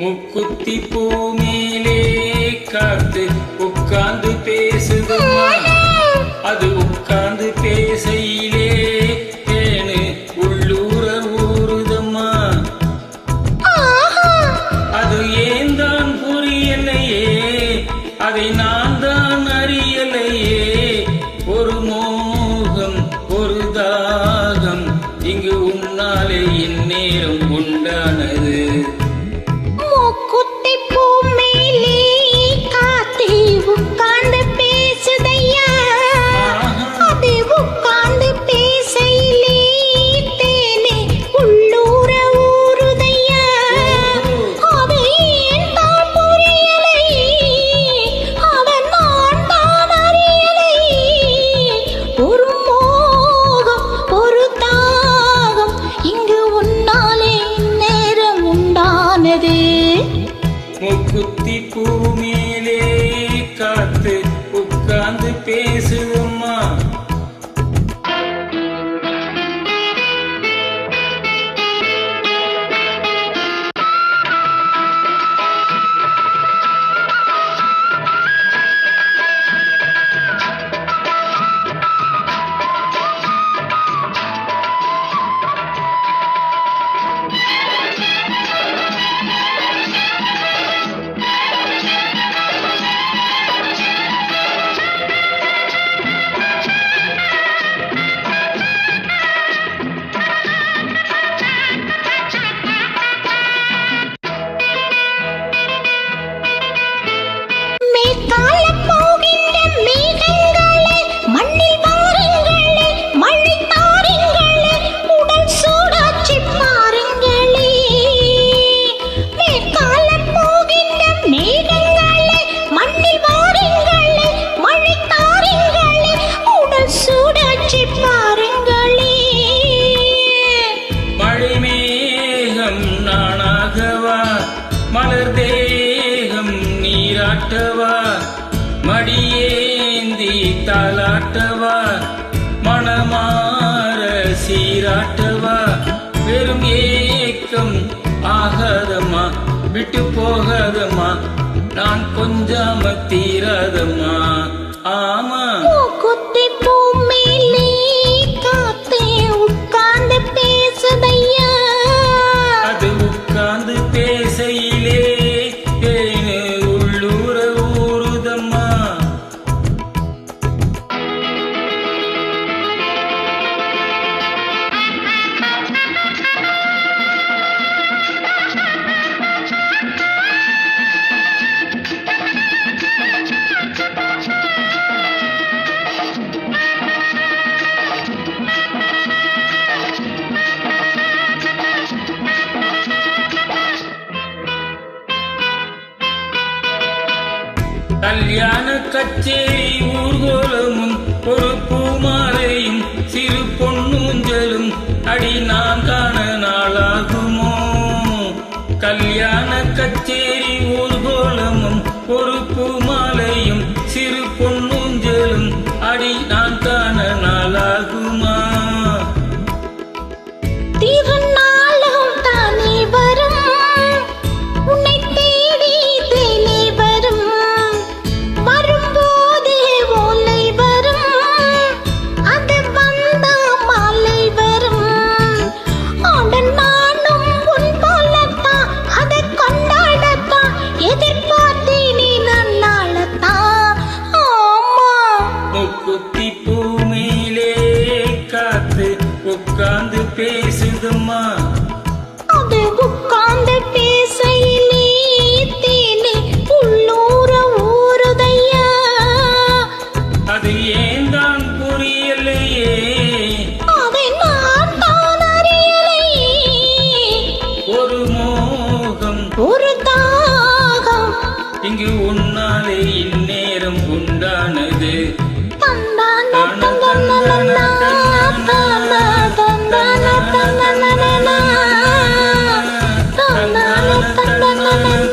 முக்குத்தி பூ மேலே காத்து உட்கார்ந்து பேசுதுமா, அது உட்கார்ந்து பேசையிலே தேனு உள்ளூர ஊறுதம்மா. அது ஏன் தான் புரியலையே, அதை நான் தான் அறியலையே. ஒரு மோகம் ஒரு தாகம் இங்கு உன்னாலே இந்நேரம் உண்டானது. முக்குத்தி பூ மேலே காத்து உட்கார்ந்து பேசுதம்மா. மலர் தேகம் நீராட்டவா, மடியேந்தி தாலாட்டவா, மணமாற சீராட்டவா. வெறும் ஏக்கம் ஆகாதம்மா, விட்டு போகாதம்மா, நான் கொஞ்சாம தீராதம்மா. ஆமா குத்தி பூ மேலே காத்தே உட்கார்ந்து பேசுதையா, அது உட்கார்ந்து பேசையிலே தேனு உள்ளூர ஊறுதம்மா. கல்யாண கச்சேரி ஊர்கோலமும் ஒரு பூமாலையும் சிறு பொன்னூஞ்சலும் அடி நான் காண நாளாகுமோ. கல்யாண கச்சேரி ஊர்கோலமும் ஒரு பூமாலையும் சிறு பொன்னூஞ்சலும் அடி நான் காண நாளாகுமா. திருநாளும் தானே வரும், உன்னை தேடி தேனே வரும், வரும்போது ஓலை வரும், அது வந்தா மாலை வரும். ஆடன் நானும் உன் போலத்தான், அதை கொண்டாடத்தான் எதிர்பார்த்தேனே நன்னாளத்தான். ஆமா முக்குத்தி பூ மேலே காத்து உட்கார்ந்து பேசுதம்மா, அது உட்கார்ந்து பேசையிலே தேனே உள்ளூர ஊறுதையா. அது ஏன் தான் புரியலையே, அதை நான் தான் அறியலையே. ஒரு மோகம் ஒரு தாகம் இங்கு உன்னாலே இந்நேரம் உண்டானது. தந்தான தந்தான தந்தான தந்தான தந்தான தந்தான